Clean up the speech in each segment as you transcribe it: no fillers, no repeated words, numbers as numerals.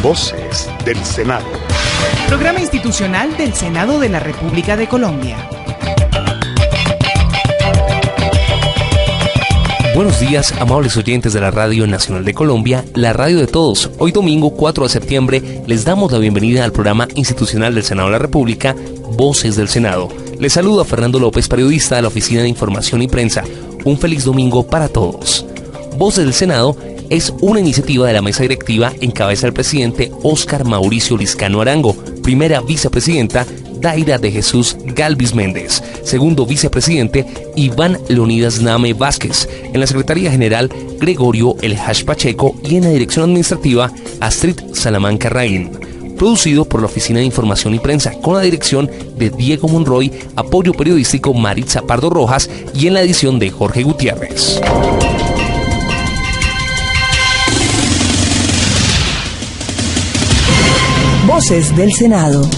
Voces del Senado. Programa institucional del Senado de la República de Colombia. Buenos días, amables oyentes de la Radio Nacional de Colombia, la radio de todos. Hoy domingo 4 de septiembre les damos la bienvenida al programa institucional del Senado de la República, Voces del Senado. Les saluda Fernando López, periodista de la Oficina de Información y Prensa. Un feliz domingo para todos. Voces del Senado es una iniciativa de la mesa directiva en cabeza del presidente Óscar Mauricio Liscano Arango, primera vicepresidenta Daira de Jesús Galvis Méndez, segundo vicepresidente Iván Leonidas Name Vázquez, en la Secretaría General Gregorio El Hash Pacheco y en la dirección administrativa Astrid Salamanca Raín. Producido por la Oficina de Información y Prensa con la dirección de Diego Monroy, apoyo periodístico Maritza Pardo Rojas y en la edición de Jorge Gutiérrez. Voces del Senado.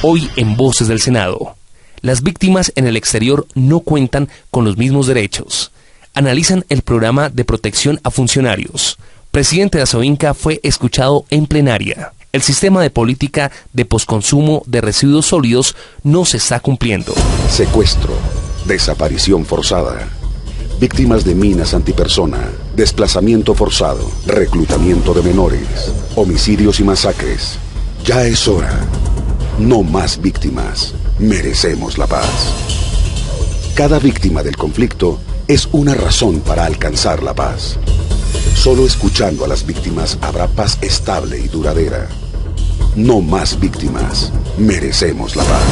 Hoy en Voces del Senado, las víctimas en el exterior no cuentan con los mismos derechos. Analizan el programa de protección a funcionarios. Presidente de Asovinca fue escuchado en plenaria. El sistema de política de posconsumo de residuos sólidos no se está cumpliendo. Secuestro, desaparición forzada, víctimas de minas antipersona, desplazamiento forzado, reclutamiento de menores, homicidios y masacres. Ya es hora. No más víctimas. Merecemos la paz. Cada víctima del conflicto es una razón para alcanzar la paz. Solo escuchando a las víctimas habrá paz estable y duradera. No más víctimas. Merecemos la paz.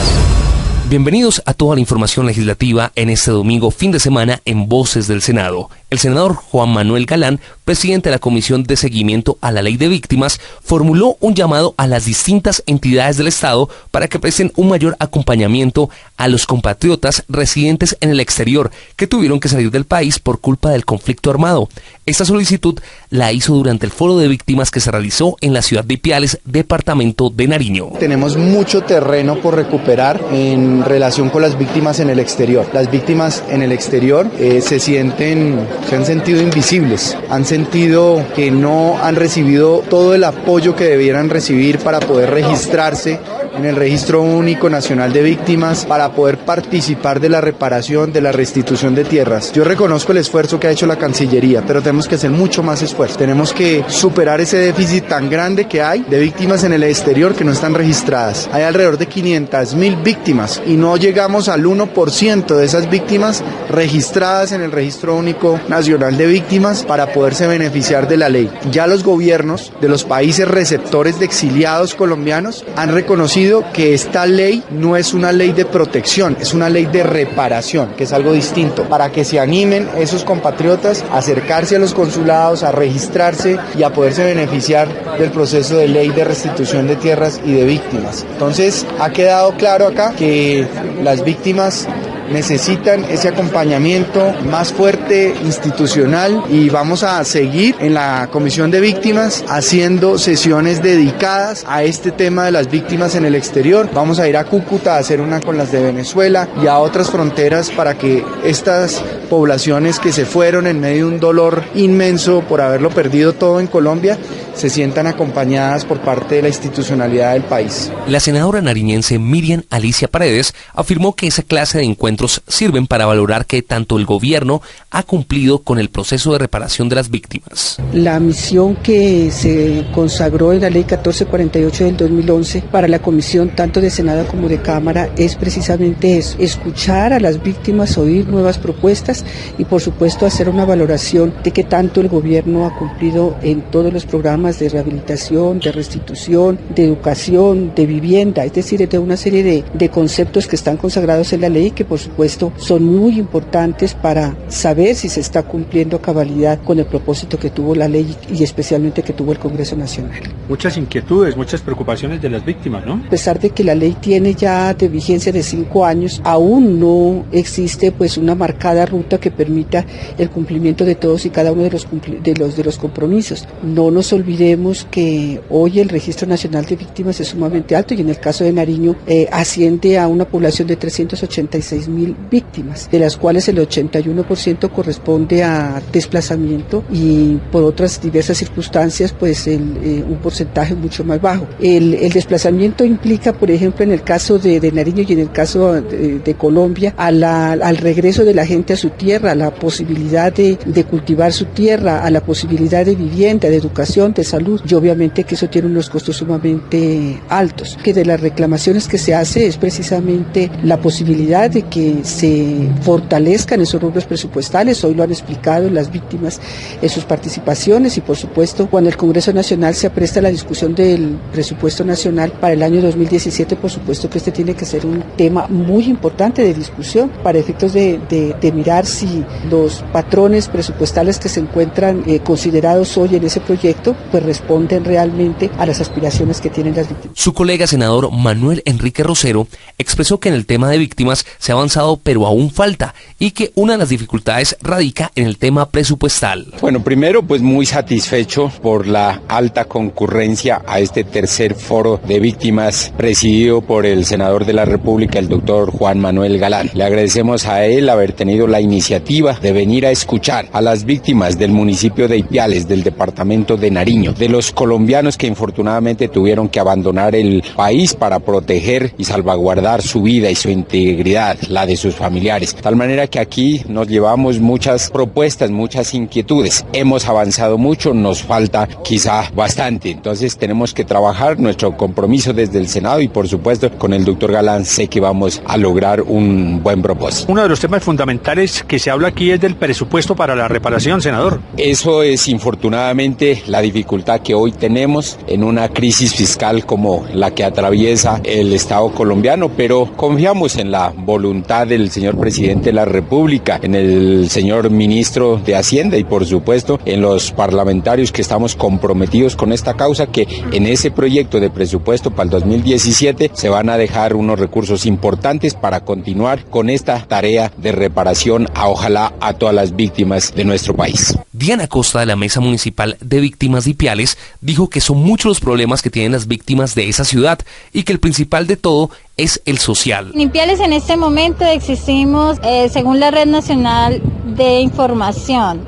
Bienvenidos a toda la información legislativa en este domingo fin de semana en Voces del Senado. El senador Juan Manuel Galán, presidente de la Comisión de Seguimiento a la Ley de Víctimas, formuló un llamado a las distintas entidades del Estado para que presten un mayor acompañamiento a los compatriotas residentes en el exterior que tuvieron que salir del país por culpa del conflicto armado. Esta solicitud la hizo durante el foro de víctimas que se realizó en la ciudad de Ipiales, departamento de Nariño. Tenemos mucho terreno por recuperar en relación con las víctimas en el exterior. Las víctimas en el exterior se han sentido invisibles, han sentido que no han recibido todo el apoyo que debieran recibir para poder registrarse en el Registro Único Nacional de Víctimas, para poder participar de la reparación, de la restitución de tierras. Yo reconozco el esfuerzo que ha hecho la Cancillería, pero tenemos que hacer mucho más esfuerzo. Tenemos que superar ese déficit tan grande que hay de víctimas en el exterior que no están registradas. Hay alrededor de 500,000 víctimas y no llegamos al 1% de esas víctimas registradas en el Registro Único Nacional de Víctimas para poderse beneficiar de la ley. Ya los gobiernos de los países receptores de exiliados colombianos han reconocido que esta ley no es una ley de protección, es una ley de reparación, que es algo distinto, para que se animen esos compatriotas a acercarse a los consulados, a registrarse y a poderse beneficiar del proceso de ley de restitución de tierras y de víctimas. Entonces, ha quedado claro acá que las víctimas necesitan ese acompañamiento más fuerte, institucional, y vamos a seguir en la Comisión de Víctimas haciendo sesiones dedicadas a este tema de las víctimas en el exterior. Vamos a ir a Cúcuta a hacer una con las de Venezuela y a otras fronteras para que estas poblaciones que se fueron en medio de un dolor inmenso por haberlo perdido todo en Colombia se sientan acompañadas por parte de la institucionalidad del país. La senadora nariñense Miriam Alicia Paredes afirmó que esa clase de encuentros sirven para valorar que tanto el gobierno ha cumplido con el proceso de reparación de las víctimas. La misión que se consagró en la Ley 1448 del 2011 para la Comisión tanto de Senado como de Cámara es precisamente eso, escuchar a las víctimas, oír nuevas propuestas y por supuesto hacer una valoración de que tanto el gobierno ha cumplido en todos los programas de rehabilitación, de restitución, de educación, de vivienda, es decir, de una serie de conceptos que están consagrados en la ley que por supuesto son muy importantes para saber si se está cumpliendo a cabalidad con el propósito que tuvo la ley y especialmente que tuvo el Congreso Nacional. Muchas inquietudes, muchas preocupaciones de las víctimas, ¿no? A pesar de que la ley tiene ya de vigencia de 5 años, aún no existe pues una marcada ruta que permita el cumplimiento de todos y cada uno de los compromisos. No nos olvidemos que hoy el Registro Nacional de Víctimas es sumamente alto y en el caso de Nariño asciende a una población de 386,000 108.000 víctimas, de las cuales el 81% corresponde a desplazamiento y por otras diversas circunstancias pues un porcentaje mucho más bajo. El desplazamiento implica, por ejemplo, en el caso de Nariño y en el caso de Colombia, al regreso de la gente a su tierra, a la posibilidad de cultivar su tierra, a la posibilidad de vivienda, de educación, de salud, y obviamente que eso tiene unos costos sumamente altos. Que de las reclamaciones que se hace es precisamente la posibilidad de que se fortalezcan esos rubros presupuestales. Hoy lo han explicado las víctimas en sus participaciones y por supuesto cuando el Congreso Nacional se apresta a la discusión del presupuesto nacional para el año 2017, por supuesto que este tiene que ser un tema muy importante de discusión para efectos de mirar si los patrones presupuestales que se encuentran considerados hoy en ese proyecto pues responden realmente a las aspiraciones que tienen las víctimas. Su colega senador Manuel Enrique Rosero expresó que en el tema de víctimas se ha avanzado pero aún falta y que una de las dificultades radica en el tema presupuestal. Bueno, primero pues muy satisfecho por la alta concurrencia a este tercer foro de víctimas presidido por el senador de la República, el doctor Juan Manuel Galán. Le agradecemos a él haber tenido la iniciativa de venir a escuchar a las víctimas del municipio de Ipiales, del departamento de Nariño, de los colombianos que infortunadamente tuvieron que abandonar el país para proteger y salvaguardar su vida y su integridad, la de sus familiares. De tal manera que aquí nos llevamos muchas propuestas, muchas inquietudes. Hemos avanzado mucho, nos falta quizá bastante. Entonces tenemos que trabajar nuestro compromiso desde el Senado y por supuesto con el doctor Galán sé que vamos a lograr un buen propósito. Uno de los temas fundamentales que se habla aquí es del presupuesto para la reparación, senador. Eso es infortunadamente la dificultad que hoy tenemos en una crisis fiscal como la que atraviesa el Estado colombiano, pero confiamos en la voluntad del señor presidente de la República, en el señor ministro de Hacienda y por supuesto en los parlamentarios que estamos comprometidos con esta causa, que en ese proyecto de presupuesto para el 2017 se van a dejar unos recursos importantes para continuar con esta tarea de reparación ojalá a todas las víctimas de nuestro país. Diana Costa de la Mesa Municipal de Víctimas de Ipiales dijo que son muchos los problemas que tienen las víctimas de esa ciudad y que el principal de todo es el social. En Ipiales en este momento existimos, según la Red Nacional de Información,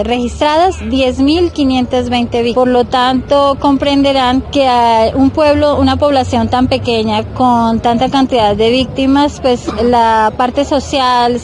registradas 10.520 víctimas. Por lo tanto, comprenderán que un pueblo, una población tan pequeña con tanta cantidad de víctimas, pues la parte social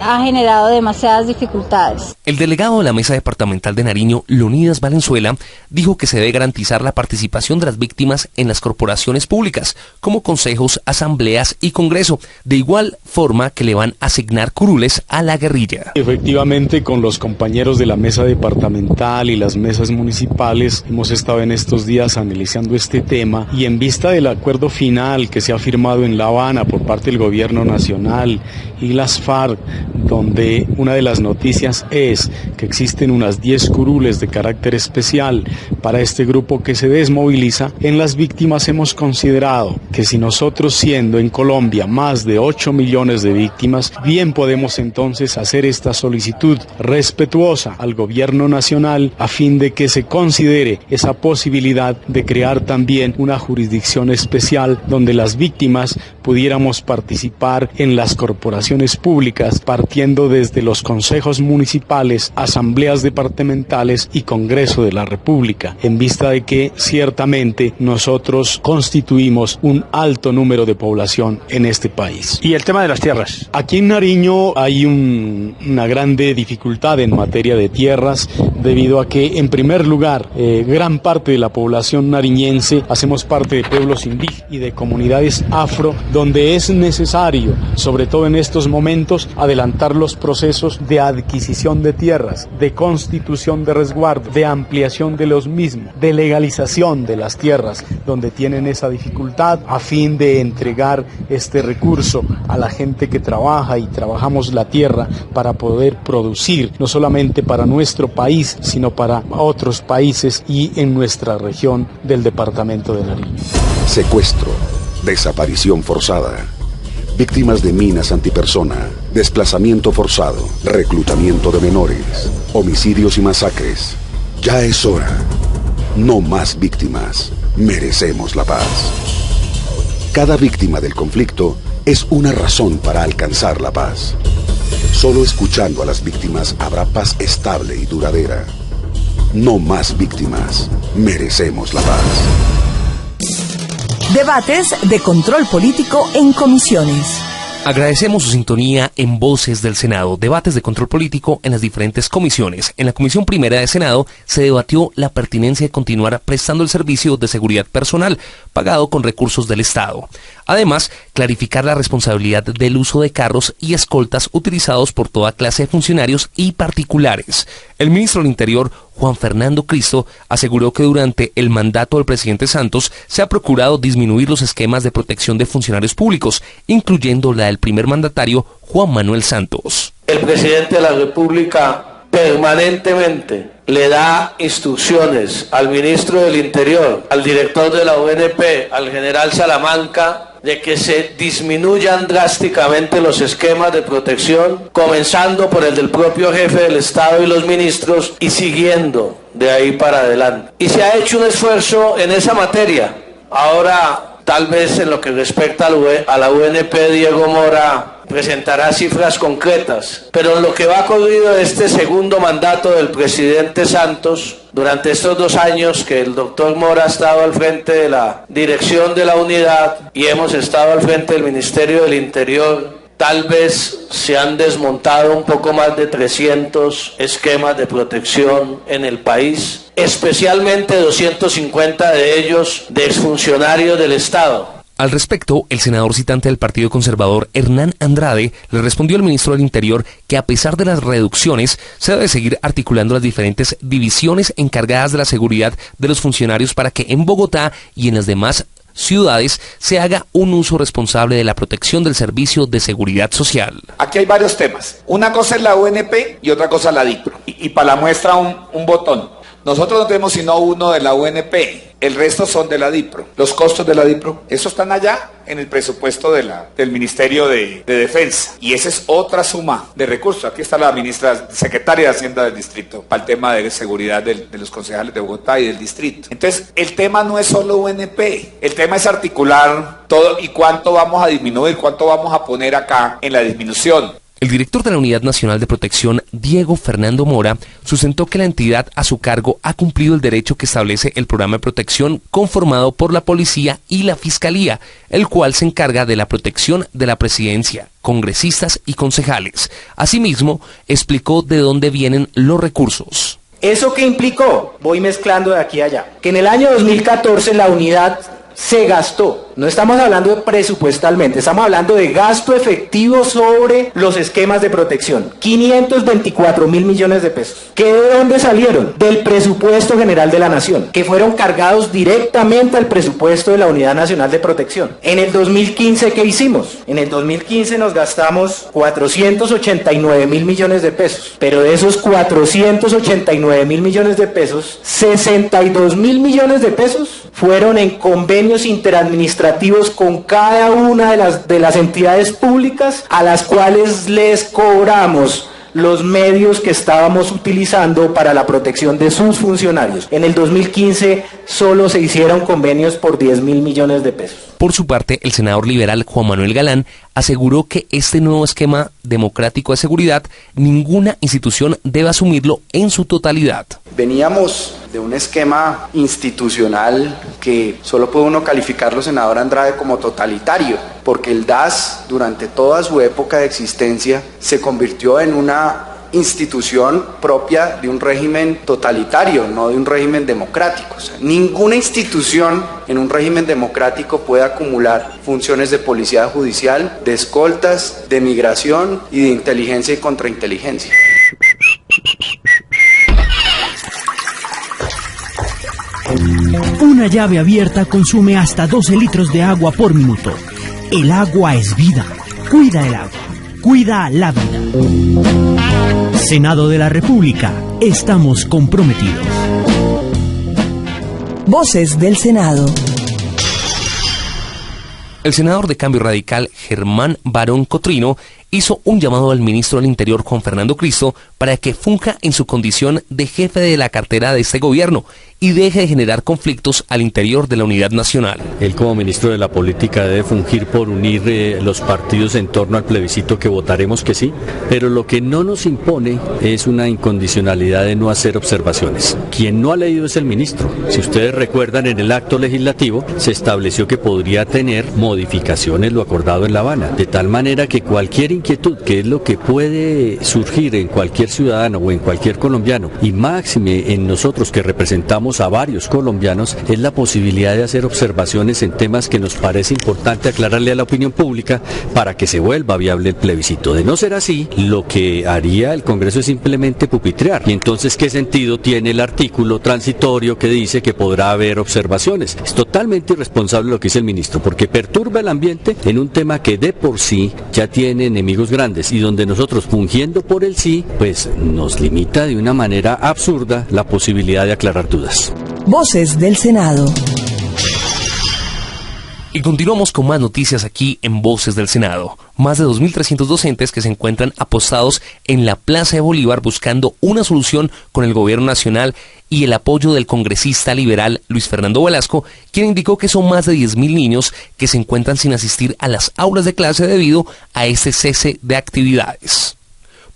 ha generado demasiadas dificultades. El delegado de la Mesa Departamental de Nariño, Leonidas Valenzuela, dijo que se debe garantizar la participación de las víctimas en las corporaciones públicas, como consejos, asambleas y congreso, de igual forma que le van a asignar curules a la guerrilla. Efectivamente, con los compañeros de la mesa departamental y las mesas municipales hemos estado en estos días analizando este tema y en vista del acuerdo final que se ha firmado en La Habana por parte del gobierno nacional y las FARC, donde una de las noticias es que existen unas 10 curules de carácter especial para este grupo que se desmoviliza, en las víctimas hemos considerado que si nosotros, siendo en Colombia más de 8 millones de víctimas, bien podemos entonces hacer esta solicitud respetuosa al gobierno nacional a fin de que se considere esa posibilidad de crear también una jurisdicción especial donde las víctimas pudiéramos participar en las corporaciones públicas, partiendo desde los consejos municipales, asambleas departamentales y Congreso de la República, en vista de que ciertamente nosotros constituimos un alto número de población en este país. ¿Y el tema de las tierras? Aquí en Nariño hay una grande dificultad en materia de tierras, debido a que, en primer lugar, gran parte de la población nariñense hacemos parte de pueblos indígenas y de comunidades afro, donde es necesario, sobre todo en estos momentos, adelantar los procesos de adquisición de tierras, de constitución de resguardo, de ampliación de los mismos, de legalización de las tierras, donde tienen esa dificultad, a fin de entregar este recurso a la gente que trabaja y trabajamos la tierra para poder producir, no solamente para nuestro país, sino para otros países y en nuestra región del departamento de Nariño. Secuestro, desaparición forzada, víctimas de minas antipersona, desplazamiento forzado, reclutamiento de menores, homicidios y masacres. Ya es hora. No más víctimas. Merecemos la paz. Cada víctima del conflicto es una razón para alcanzar la paz. Solo escuchando a las víctimas habrá paz estable y duradera. No más víctimas. Merecemos la paz. Debates de control político en comisiones. Agradecemos su sintonía en Voces del Senado, debates de control político en las diferentes comisiones. En la Comisión Primera de Senado se debatió la pertinencia de continuar prestando el servicio de seguridad personal pagado con recursos del Estado. Además, clarificar la responsabilidad del uso de carros y escoltas utilizados por toda clase de funcionarios y particulares. El ministro del Interior, Juan Fernando Cristo, aseguró que durante el mandato del presidente Santos se ha procurado disminuir los esquemas de protección de funcionarios públicos, incluyendo la del primer mandatario, Juan Manuel Santos. El presidente de la República permanentemente le da instrucciones al ministro del Interior, al director de la UNP, al general Salamanca, de que se disminuyan drásticamente los esquemas de protección, comenzando por el del propio jefe del Estado y los ministros, y siguiendo de ahí para adelante. Y se ha hecho un esfuerzo en esa materia. Ahora, tal vez en lo que respecta a la UNP, Diego Mora presentará cifras concretas, pero en lo que va corrido este segundo mandato del presidente Santos, durante estos 2 años que el doctor Mora ha estado al frente de la dirección de la unidad y hemos estado al frente del Ministerio del Interior, tal vez se han desmontado un poco más de 300 esquemas de protección en el país, especialmente 250 de ellos de exfuncionarios del Estado. Al respecto, el senador citante del Partido Conservador, Hernán Andrade, le respondió al ministro del Interior que a pesar de las reducciones, se debe seguir articulando las diferentes divisiones encargadas de la seguridad de los funcionarios para que en Bogotá y en las demás ciudades se haga un uso responsable de la protección del servicio de seguridad social. Aquí hay varios temas. Una cosa es la UNP y otra cosa la DIPRO. Y para la muestra un botón. Nosotros no tenemos sino uno de la UNP, el resto son de la DIPRO. Los costos de la DIPRO, esos están allá en el presupuesto del Ministerio de Defensa. Y esa es otra suma de recursos. Aquí está la secretaria de Hacienda del distrito para el tema de seguridad de los concejales de Bogotá y del distrito. Entonces, el tema no es solo UNP, el tema es articular todo y cuánto vamos a disminuir, cuánto vamos a poner acá en la disminución. El director de la Unidad Nacional de Protección, Diego Fernando Mora, sustentó que la entidad a su cargo ha cumplido el derecho que establece el programa de protección conformado por la Policía y la Fiscalía, el cual se encarga de la protección de la presidencia, congresistas y concejales. Asimismo, explicó de dónde vienen los recursos. ¿Eso qué implicó? Voy mezclando de aquí a allá. Que en el año 2014 la unidad se gastó. No estamos hablando de presupuestalmente, estamos hablando de gasto efectivo sobre los esquemas de protección. 524.000 millones de pesos. ¿Que de dónde salieron? Del presupuesto general de la Nación, que fueron cargados directamente al presupuesto de la Unidad Nacional de Protección. En el 2015, ¿qué hicimos? En el 2015 nos gastamos 489.000 millones de pesos. Pero de esos 489.000 millones de pesos, 62.000 millones de pesos fueron en convenios interadministrativos con cada una de las entidades públicas a las cuales les cobramos los medios que estábamos utilizando para la protección de sus funcionarios. En el 2015 solo se hicieron convenios por 10.000 millones de pesos. Por su parte, el senador liberal Juan Manuel Galán aseguró que este nuevo esquema democrático de seguridad, ninguna institución debe asumirlo en su totalidad. Veníamos de un esquema institucional que solo puede uno calificarlo, senador Andrade, como totalitario, porque el DAS durante toda su época de existencia se convirtió en una institución propia de un régimen totalitario, no de un régimen democrático. O sea, ninguna institución en un régimen democrático puede acumular funciones de policía judicial, de escoltas, de migración y de inteligencia y contrainteligencia. Una llave abierta consume hasta 12 litros de agua por minuto. El agua es vida. Cuida el agua. Cuida la vida. Senado de la República. Estamos comprometidos. Voces del Senado. El senador de Cambio Radical, Germán Barón Cotrino, hizo un llamado al ministro del Interior, Juan Fernando Cristo, para que funja en su condición de jefe de la cartera de este gobierno y deje de generar conflictos al interior de la unidad nacional. Él, como ministro de la Política, debe fungir por unir los partidos en torno al plebiscito que votaremos que sí, pero lo que no nos impone es una incondicionalidad de no hacer observaciones. Quien no ha leído es el ministro. Si ustedes recuerdan, en el acto legislativo se estableció que podría tener modificaciones lo acordado en La Habana, de tal manera que cualquier inquietud, que es lo que puede surgir en cualquier ciudadano o en cualquier colombiano, y máxime en nosotros que representamos a varios colombianos, es la posibilidad de hacer observaciones en temas que nos parece importante aclararle a la opinión pública para que se vuelva viable el plebiscito. De no ser así, lo que haría el Congreso es simplemente pupitrear. Y entonces, ¿qué sentido tiene el artículo transitorio que dice que podrá haber observaciones? Es totalmente irresponsable lo que dice el ministro, porque perturba el ambiente en un tema que de por sí ya tiene enemigos grandes y donde nosotros, fungiendo por el sí, pues nos limita de una manera absurda la posibilidad de aclarar dudas. Voces del Senado. Y continuamos con más noticias aquí en Voces del Senado. Más de 2.300 docentes que se encuentran apostados en la Plaza de Bolívar buscando una solución con el gobierno nacional y el apoyo del congresista liberal Luis Fernando Velasco, quien indicó que son más de 10.000 niños que se encuentran sin asistir a las aulas de clase debido a este cese de actividades.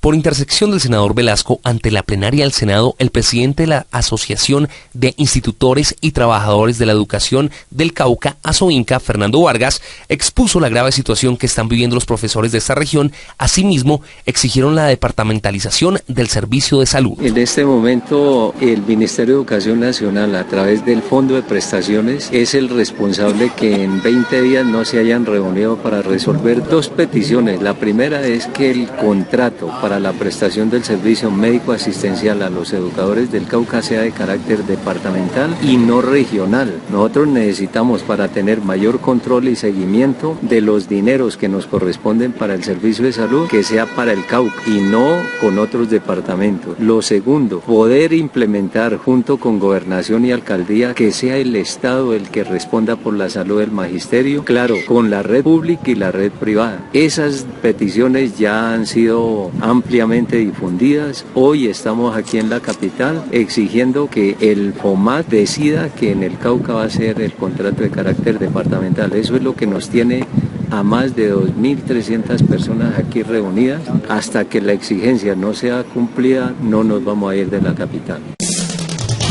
Por intersección del senador Velasco, ante la plenaria del Senado, el presidente de la Asociación de Institutores y Trabajadores de la Educación del Cauca, ASOINCA, Fernando Vargas, expuso la grave situación que están viviendo los profesores de esta región. Asimismo, exigieron la departamentalización del servicio de salud. En este momento, el Ministerio de Educación Nacional, a través del Fondo de Prestaciones, es el responsable que en 20 días no se hayan reunido para resolver dos peticiones. La primera es que el contrato para la prestación del servicio médico asistencial a los educadores del Cauca sea de carácter departamental y no regional. Nosotros necesitamos, para tener mayor control y seguimiento de los dineros que nos corresponden para el servicio de salud, que sea para el Cauca y no con otros departamentos. Lo segundo, poder implementar junto con Gobernación y Alcaldía que sea el Estado el que responda por la salud del magisterio, claro, con la red pública y la red privada. Esas peticiones ya han sido ampliamente difundidas. Hoy estamos aquí en la capital exigiendo que el FOMAT decida que en el Cauca va a ser el contrato de carácter departamental. Eso es lo que nos tiene a más de 2.300 personas aquí reunidas. Hasta que la exigencia no sea cumplida, no nos vamos a ir de la capital.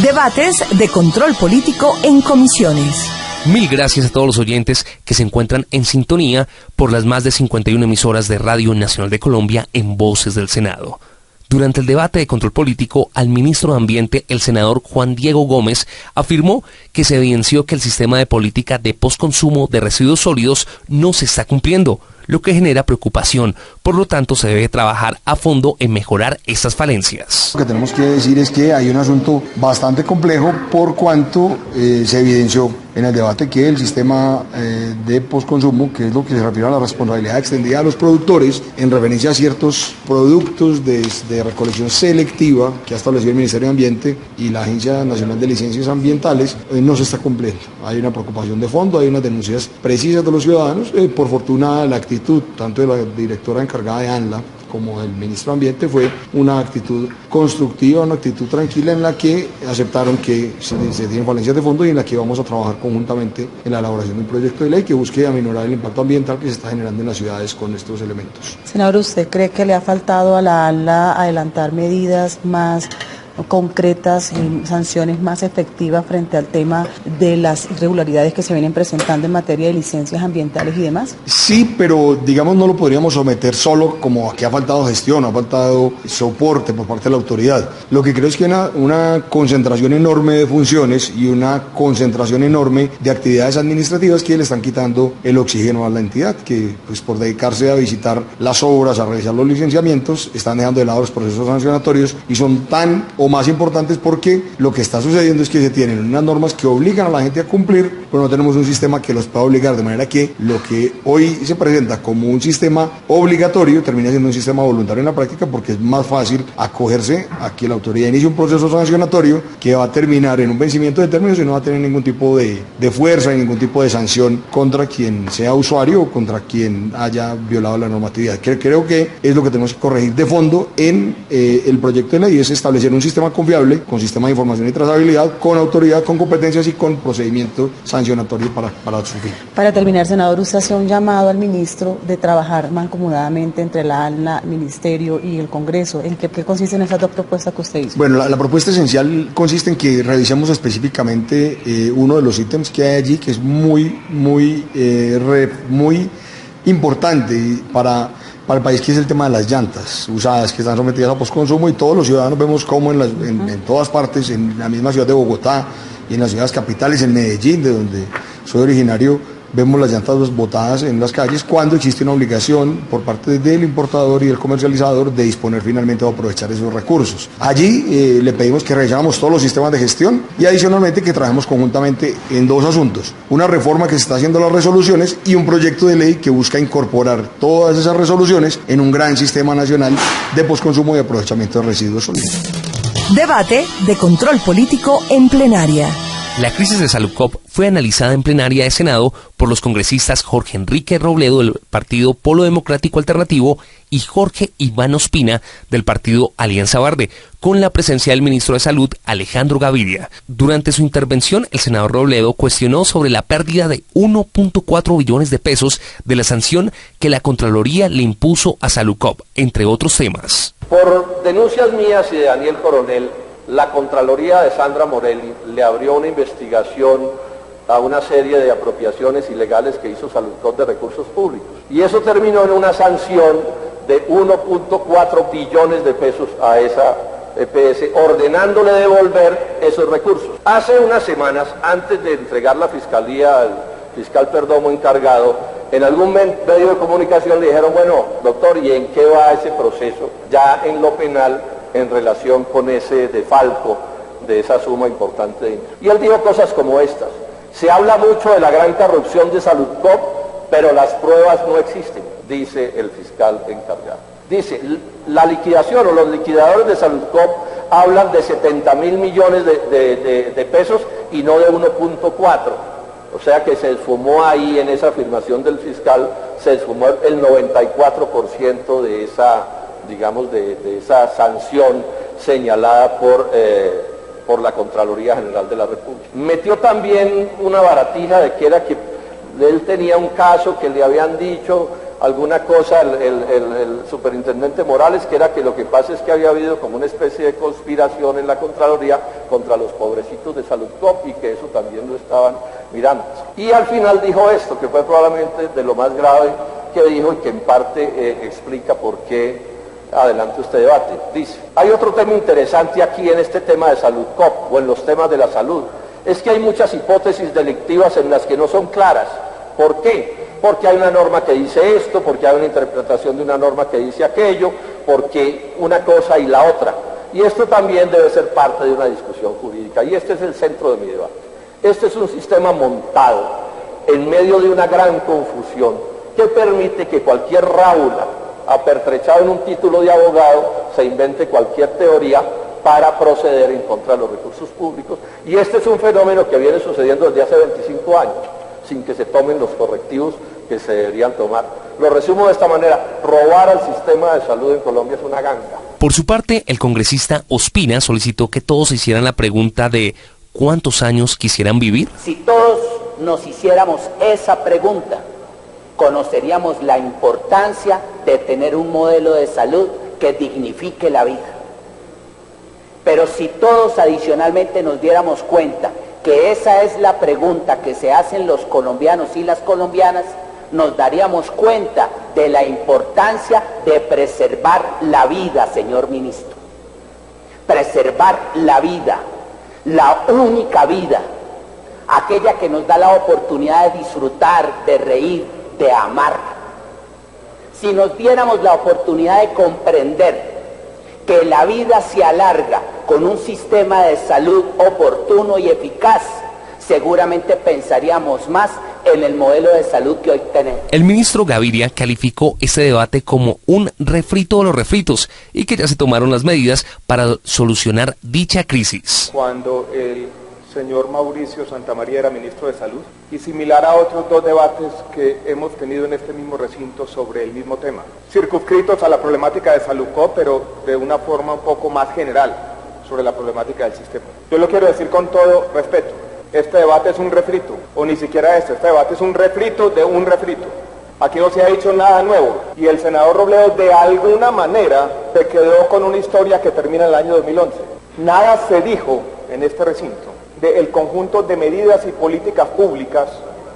Debates de control político en comisiones. Mil gracias a todos los oyentes que se encuentran en sintonía por las más de 51 emisoras de Radio Nacional de Colombia en Voces del Senado. Durante el debate de control político, al ministro de Ambiente, el senador Juan Diego Gómez, afirmó que se evidenció que el sistema de política de postconsumo de residuos sólidos no se está cumpliendo, lo que genera preocupación. Por lo tanto, se debe trabajar a fondo en mejorar estas falencias. Lo que tenemos que decir es que hay un asunto bastante complejo por cuanto se evidenció en el debate que el sistema de postconsumo, que es lo que se refiere a la responsabilidad extendida a los productores en referencia a ciertos productos de recolección selectiva que ha establecido el Ministerio de Ambiente y la Agencia Nacional de Licencias Ambientales, no se está cumpliendo. Hay una preocupación de fondo, hay unas denuncias precisas de los ciudadanos. Por fortuna, la actitud tanto de la directora encargada de ANLA como el ministro de Ambiente fue una actitud constructiva, una actitud tranquila en la que aceptaron que se tienen falencias de fondo y en la que vamos a trabajar conjuntamente en la elaboración de un proyecto de ley que busque aminorar el impacto ambiental que se está generando en las ciudades con estos elementos. Senador, ¿usted cree que le ha faltado a la ANLA adelantar medidas más concretas y sanciones más efectivas frente al tema de las irregularidades que se vienen presentando en materia de licencias ambientales y demás? Sí, pero digamos no lo podríamos someter solo como a que ha faltado gestión, ha faltado soporte por parte de la autoridad. Lo que creo es que una concentración enorme de funciones y una concentración enorme de actividades administrativas que le están quitando el oxígeno a la entidad, que pues por dedicarse a visitar las obras, a realizar los licenciamientos, están dejando de lado los procesos sancionatorios y son tan o más importantes, porque lo que está sucediendo es que se tienen unas normas que obligan a la gente a cumplir, pero no tenemos un sistema que los pueda obligar, de manera que lo que hoy se presenta como un sistema obligatorio termina siendo un sistema voluntario en la práctica, porque es más fácil acogerse a que la autoridad inicie un proceso sancionatorio que va a terminar en un vencimiento de términos y no va a tener ningún tipo de fuerza y ningún tipo de sanción contra quien sea usuario o contra quien haya violado la normatividad. Creo que es lo que tenemos que corregir de fondo en el proyecto de ley, es establecer un sistema confiable, con sistema de información y trazabilidad, con autoridad, con competencias y con procedimiento sancionatorio para su fin. Para terminar, senador, usted hace un llamado al ministro de trabajar mancomunadamente entre la ALNA, el Ministerio y el Congreso. ¿En qué consisten esas dos propuestas que usted hizo? Bueno, la propuesta esencial consiste en que revisemos específicamente uno de los ítems que hay allí, que es muy importante para el país, que es el tema de las llantas usadas que están sometidas a postconsumo, y todos los ciudadanos vemos cómo en todas partes, en la misma ciudad de Bogotá y en las ciudades capitales, en Medellín, de donde soy originario, vemos las llantas botadas en las calles, cuando existe una obligación por parte del importador y del comercializador de disponer finalmente o aprovechar esos recursos. Allí le pedimos que revisáramos todos los sistemas de gestión y adicionalmente que trabajemos conjuntamente en dos asuntos: una reforma que se está haciendo a las resoluciones y un proyecto de ley que busca incorporar todas esas resoluciones en un gran sistema nacional de postconsumo y aprovechamiento de residuos sólidos. Debate de control político en plenaria. La crisis de Saludcop fue analizada en plenaria de Senado por los congresistas Jorge Enrique Robledo del Partido Polo Democrático Alternativo y Jorge Iván Ospina del Partido Alianza Verde, con la presencia del ministro de Salud, Alejandro Gaviria. Durante su intervención, el senador Robledo cuestionó sobre la pérdida de 1.4 billones de pesos de la sanción que la Contraloría le impuso a Saludcop, entre otros temas. Por denuncias mías y de Daniel Coronel, la Contraloría de Sandra Morelli le abrió una investigación a una serie de apropiaciones ilegales que hizo Saludcop de recursos públicos. Y eso terminó en una sanción de 1.4 billones de pesos a esa EPS, ordenándole devolver esos recursos. Hace unas semanas, antes de entregar la fiscalía al fiscal Perdomo encargado, en algún medio de comunicación le dijeron: bueno, doctor, ¿y en qué va ese proceso ya en lo penal en relación con ese defalco de esa suma importante de dinero? Y él dijo cosas como estas: se habla mucho de la gran corrupción de Saludcop, pero las pruebas no existen, dice el fiscal encargado. Dice, la liquidación o los liquidadores de Saludcop hablan de 70.000 millones de pesos y no de 1.4. O sea que se esfumó ahí, en esa afirmación del fiscal, se esfumó el 94% de esa, digamos, de esa sanción señalada por la Contraloría General de la República. Metió también una baratija de que era que él tenía un caso que le habían dicho alguna cosa el superintendente Morales, que era que lo que pasa es que había habido como una especie de conspiración en la Contraloría contra los pobrecitos de Saludcop y que eso también lo estaban mirando. Y al final dijo esto, que fue probablemente de lo más grave que dijo y que en parte explica por qué adelante este debate. Dice, hay otro tema interesante aquí en este tema de Saludcop o en los temas de la salud, es que hay muchas hipótesis delictivas en las que no son claras. ¿Por qué? Porque hay una norma que dice esto, porque hay una interpretación de una norma que dice aquello, porque una cosa y la otra. Y esto también debe ser parte de una discusión jurídica, y este es el centro de mi debate. Este es un sistema montado en medio de una gran confusión que permite que cualquier ráula apertrechado en un título de abogado se invente cualquier teoría para proceder en contra de los recursos públicos, y este es un fenómeno que viene sucediendo desde hace 25 años, sin que se tomen los correctivos que se deberían tomar. Lo resumo de esta manera: robar al sistema de salud en Colombia es una ganga. Por su parte, el congresista Ospina solicitó que todos hicieran la pregunta de ¿cuántos años quisieran vivir? Si todos nos hiciéramos esa pregunta, conoceríamos la importancia de tener un modelo de salud que dignifique la vida. Pero si todos adicionalmente nos diéramos cuenta que esa es la pregunta que se hacen los colombianos y las colombianas, nos daríamos cuenta de la importancia de preservar la vida, señor ministro. Preservar la vida, la única vida, aquella que nos da la oportunidad de disfrutar, de reír, de amar. Si nos diéramos la oportunidad de comprender que la vida se alarga con un sistema de salud oportuno y eficaz, seguramente pensaríamos más en el modelo de salud que hoy tenemos. El ministro Gaviria calificó este debate como un refrito de los refritos y que ya se tomaron las medidas para solucionar dicha crisis. Cuando el señor Mauricio Santamaría era ministro de Salud, y similar a otros dos debates que hemos tenido en este mismo recinto sobre el mismo tema, circunscritos a la problemática de Salucó, pero de una forma un poco más general sobre la problemática del sistema. Yo lo quiero decir con todo respeto, este debate es un refrito, o ni siquiera este debate es un refrito de un refrito. Aquí no se ha dicho nada nuevo, y el senador Robledo de alguna manera se quedó con una historia que termina en el año 2011. Nada se dijo en este recinto del conjunto de medidas y políticas públicas,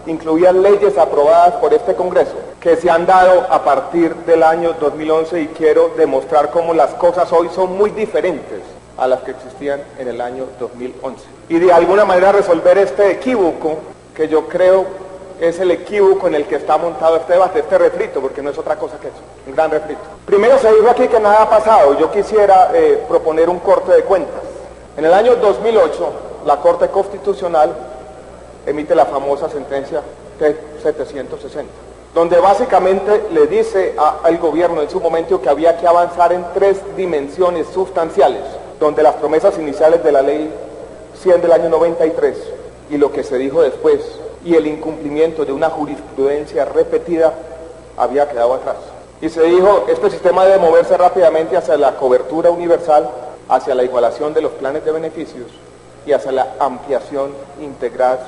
incluidas leyes aprobadas por este Congreso, que se han dado a partir del año 2011, y quiero demostrar cómo las cosas hoy son muy diferentes a las que existían en el año 2011. Y de alguna manera resolver este equívoco, que yo creo es el equívoco en el que está montado este debate, este refrito, porque no es otra cosa que eso, un gran refrito. Primero se dijo aquí que nada ha pasado. Yo quisiera proponer un corte de cuentas. En el año 2008, la Corte Constitucional emite la famosa sentencia T-760, donde básicamente le dice al gobierno en su momento que había que avanzar en 3 dimensiones sustanciales, donde las promesas iniciales de la ley 100 del año 93 y lo que se dijo después y el incumplimiento de una jurisprudencia repetida había quedado atrás. Y se dijo, este sistema debe moverse rápidamente hacia la cobertura universal, hacia la igualación de los planes de beneficios y hacia la ampliación integral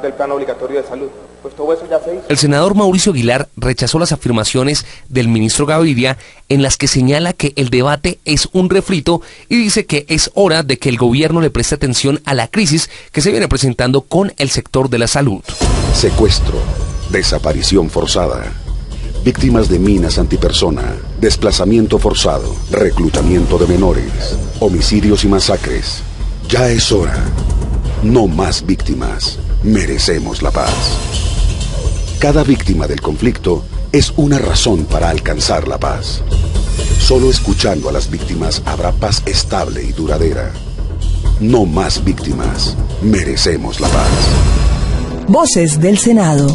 del plan obligatorio de salud. Pues todo eso ya se hizo. El senador Mauricio Aguilar rechazó las afirmaciones del ministro Gaviria en las que señala que el debate es un refrito y dice que es hora de que el gobierno le preste atención a la crisis que se viene presentando con el sector de la salud. Secuestro, desaparición forzada, víctimas de minas antipersona, desplazamiento forzado, reclutamiento de menores, homicidios y masacres. Ya es hora. No más víctimas. Merecemos la paz. Cada víctima del conflicto es una razón para alcanzar la paz. Solo escuchando a las víctimas habrá paz estable y duradera. No más víctimas. Merecemos la paz. Voces del Senado.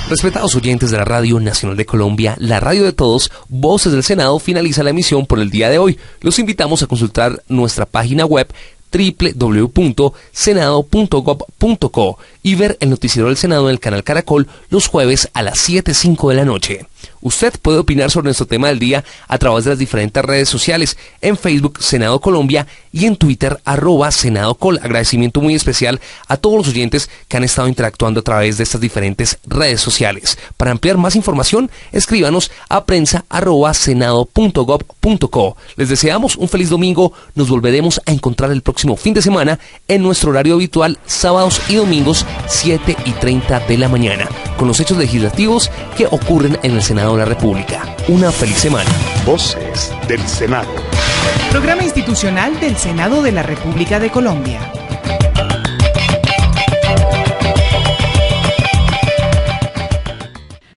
Respetados oyentes de la Radio Nacional de Colombia, la radio de todos, Voces del Senado, finaliza la emisión por el día de hoy. Los invitamos a consultar nuestra página web www.senado.gov.co y ver el noticiero del Senado en el canal Caracol los jueves a las 7:05 de la noche. Usted puede opinar sobre nuestro tema del día a través de las diferentes redes sociales, en Facebook Senado Colombia y en Twitter @SenadoCol. Agradecimiento muy especial a todos los oyentes que han estado interactuando a través de estas diferentes redes sociales. Para ampliar más información, escríbanos a prensa@senado.gov.co. Les deseamos un feliz domingo. Nos volveremos a encontrar el próximo fin de semana en nuestro horario habitual, sábados y domingos, 7:30 de la mañana, con los hechos legislativos que ocurren en el Senado de la República. Una feliz semana. Voces del Senado. Programa institucional del Senado de la República de Colombia.